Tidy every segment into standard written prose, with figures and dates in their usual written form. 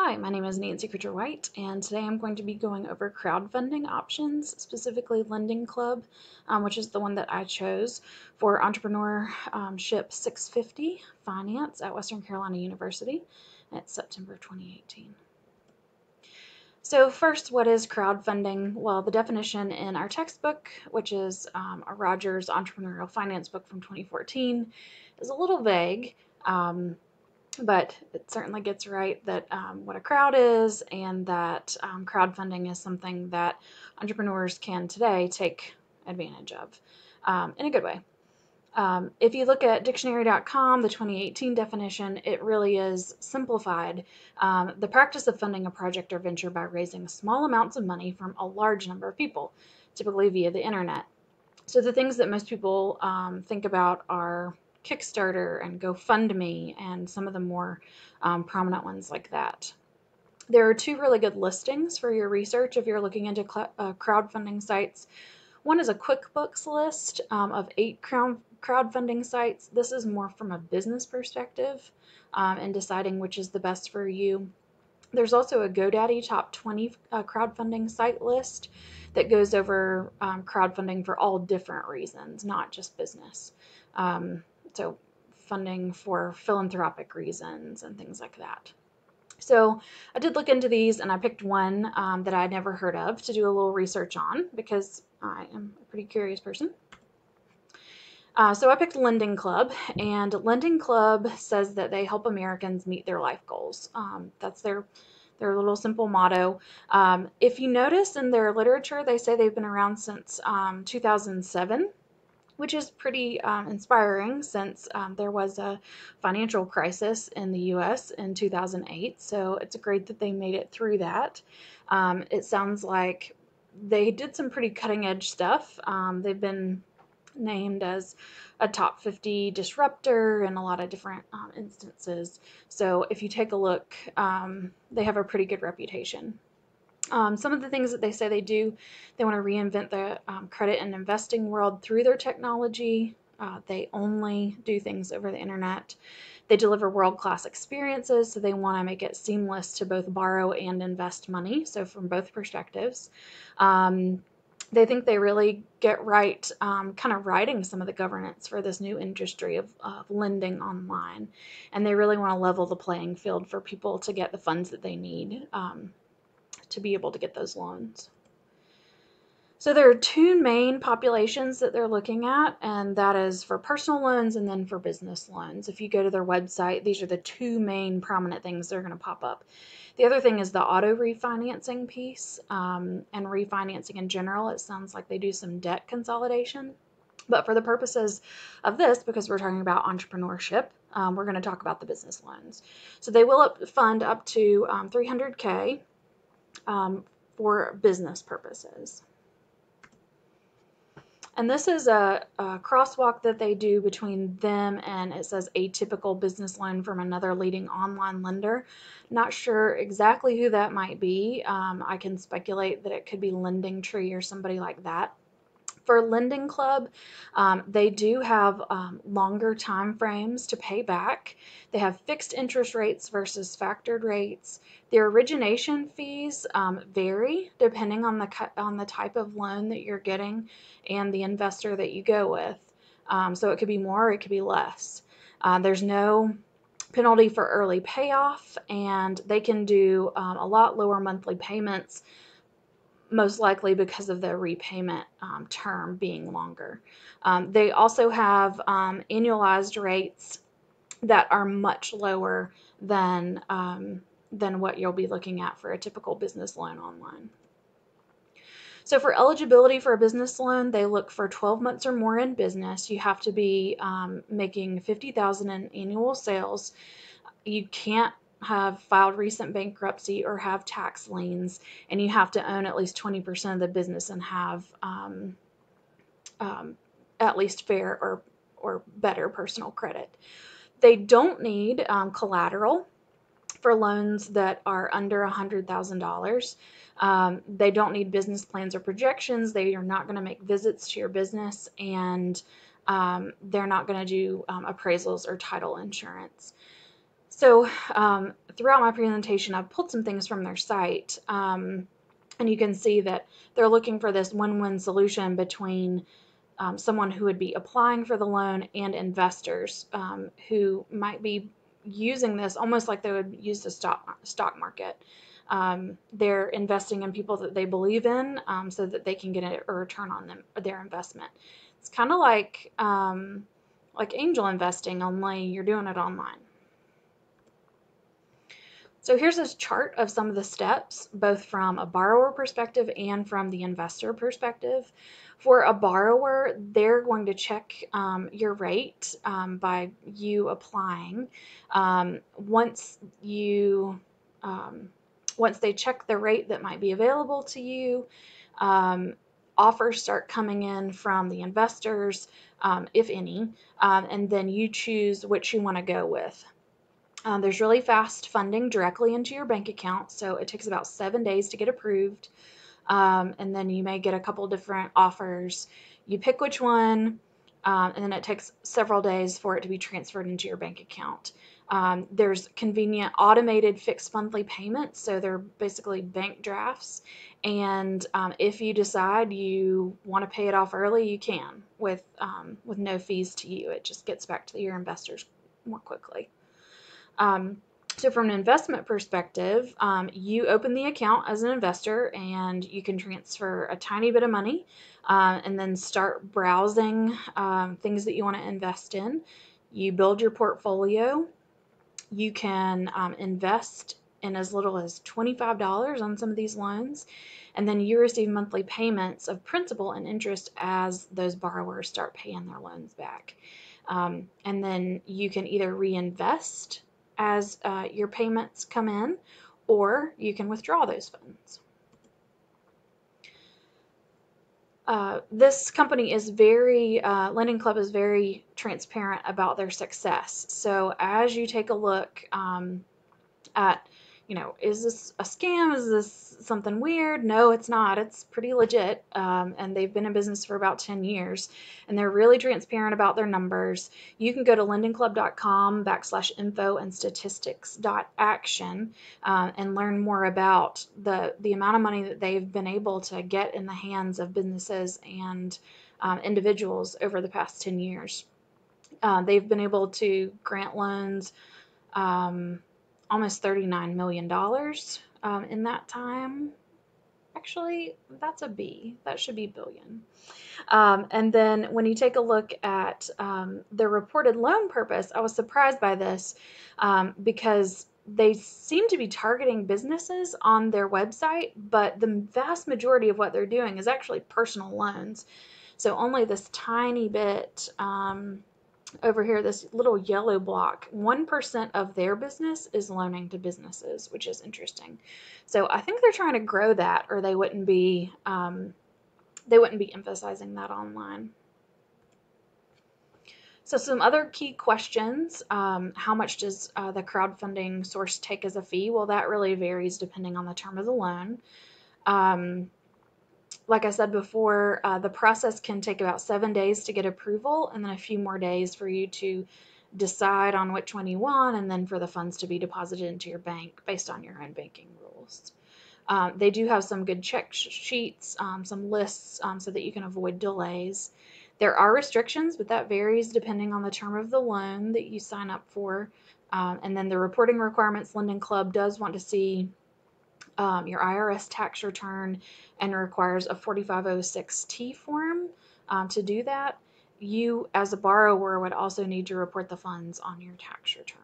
Hi, my name is Nancy Kutcher White, and today I'm going to be going over crowdfunding options, specifically Lending Club, which is the one that I chose for Entrepreneurship 650 Finance at Western Carolina University. It's September 2018. So first, what is crowdfunding? Well, the definition in our textbook, which is a Rogers Entrepreneurial Finance book from 2014, is a little vague. But it certainly gets right that what a crowd is, and that crowdfunding is something that entrepreneurs can today take advantage of in a good way. If you look at dictionary.com, the 2018 definition, it really is simplified. The practice of funding a project or venture by raising small amounts of money from a large number of people, typically via the internet. So the things that most people think about are Kickstarter and GoFundMe and some of the more prominent ones like that. There are two really good listings for your research if you're looking into crowdfunding sites. One is a QuickBooks list of 8 crowdfunding sites. This is more from a business perspective and deciding which is the best for you. There's also a GoDaddy top 20 crowdfunding site list that goes over crowdfunding for all different reasons, not just business. So funding for philanthropic reasons and things like that. So I did look into these, and I picked one that I'd never heard of to do a little research on because I am a pretty curious person. So I picked Lending Club, and Lending Club says that they help Americans meet their life goals. That's their little simple motto. If you notice in their literature, they say they've been around since 2007, which is pretty inspiring since there was a financial crisis in the U.S. in 2008. So it's great that they made it through that. It sounds like they did some pretty cutting edge stuff. They've been named as a top 50 disruptor in a lot of different instances. So if you take a look, they have a pretty good reputation. Some of the things that they say they do, they want to reinvent the credit and investing world through their technology. They only do things over the internet. They deliver world-class experiences, so they want to make it seamless to both borrow and invest money, so from both perspectives. They think they really get right, kind of writing some of the governance for this new industry of lending online. And they really want to level the playing field for people to get the funds that they need to be able to get those loans. So there are two main populations that they're looking at, and that is for personal loans and then for business loans. If you go to their website, these are the two main prominent things that are going to pop up. The other thing is the auto refinancing piece, and refinancing in general. It sounds like they do some debt consolidation. But for the purposes of this, because we're talking about entrepreneurship, we're going to talk about the business loans. So they will fund up to $300K for business purposes. And this is a crosswalk that they do between them and it says atypical business loan from another leading online lender. Not sure exactly who that might be. I can speculate that it could be LendingTree or somebody like that. For Lending Club, they do have longer time frames to pay back. They have fixed interest rates versus factored rates. Their origination fees vary depending on the type of loan that you're getting and the investor that you go with. So it could be more, or it could be less. There's no penalty for early payoff, and they can do a lot lower monthly payments, most likely because of the repayment term being longer. They also have annualized rates that are much lower than what you'll be looking at for a typical business loan online. So for eligibility for a business loan, they look for 12 months or more in business. You have to be making $50,000 in annual sales. You can't have filed recent bankruptcy or have tax liens, and you have to own at least 20% of the business and have at least fair or better personal credit. They don't need collateral for loans that are under $100,000. They don't need business plans or projections. They are not going to make visits to your business, and they're not going to do appraisals or title insurance. So throughout my presentation, I've pulled some things from their site, and you can see that they're looking for this win-win solution between someone who would be applying for the loan and investors who might be using this almost like they would use the stock market. They're investing in people that they believe in so that they can get a return on their investment. It's kind of like angel investing, only you're doing it online. So here's a chart of some of the steps, both from a borrower perspective and from the investor perspective. For a borrower, they're going to check your rate by you applying. Once they check the rate that might be available to you, offers start coming in from the investors, if any, and then you choose which you want to go with. There's really fast funding directly into your bank account, so it takes about 7 days to get approved, and then you may get a couple different offers. You pick which one, and then it takes several days for it to be transferred into your bank account. There's convenient automated fixed monthly payments, so they're basically bank drafts, and if you decide you want to pay it off early, you can with no fees to you. It just gets back to your investors more quickly. So from an investment perspective, you open the account as an investor and you can transfer a tiny bit of money and then start browsing things that you want to invest in. You build your portfolio. You can invest in as little as $25 on some of these loans, and then you receive monthly payments of principal and interest as those borrowers start paying their loans back. And then you can either reinvest as your payments come in, or you can withdraw those funds. This company is Lending Club is very transparent about their success. So as you take a look at, is this a scam? Is this something weird? No, it's not. It's pretty legit. And they've been in business for about 10 years and they're really transparent about their numbers. You can go to lendingclub.com/info and statistics.action and learn more about the amount of money that they've been able to get in the hands of businesses and individuals over the past 10 years. They've been able to grant loans almost $39 million in that time. Actually, that's a B. That should be billion. And then when you take a look at the reported loan purpose, I was surprised by this because they seem to be targeting businesses on their website, but the vast majority of what they're doing is actually personal loans. So only this tiny bit over here, this little yellow block, 1% of their business is loaning to businesses, which is interesting. So I think they're trying to grow that, or they wouldn't be emphasizing that online. So some other key questions: how much does the crowdfunding source take as a fee? Well, that really varies depending on the term of the loan. Like I said before, the process can take about 7 days to get approval and then a few more days for you to decide on which one you want and then for the funds to be deposited into your bank based on your own banking rules. They do have some good check sheets, some lists so that you can avoid delays. There are restrictions, but that varies depending on the term of the loan that you sign up for. And then the reporting requirements: Lending Club does want to see your IRS tax return and requires a 4506T form to do that. You, as a borrower, would also need to report the funds on your tax return.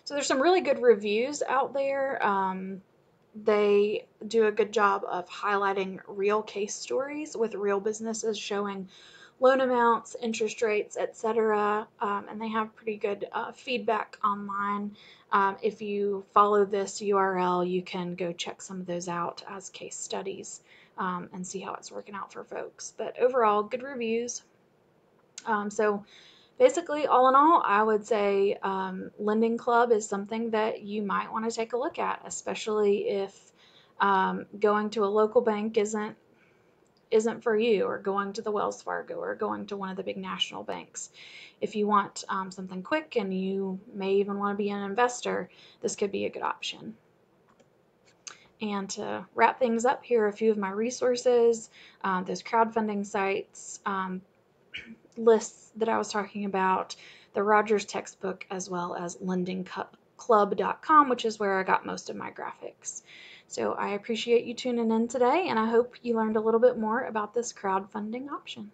So there's some really good reviews out there. They do a good job of highlighting real case stories with real businesses showing loan amounts, interest rates, etc. And they have pretty good feedback online. If you follow this URL, you can go check some of those out as case studies and see how it's working out for folks. But overall, good reviews. So basically, all in all, I would say Lending Club is something that you might want to take a look at, especially if going to a local bank isn't isn't for you, or going to the Wells Fargo or going to one of the big national banks. If you want something quick and you may even want to be an investor, this could be a good option. And to wrap things up, here are a few of my resources, those crowdfunding sites, lists that I was talking about, the Rogers textbook, as well as lendingclub.com, which is where I got most of my graphics. So I appreciate you tuning in today, and I hope you learned a little bit more about this crowdfunding option.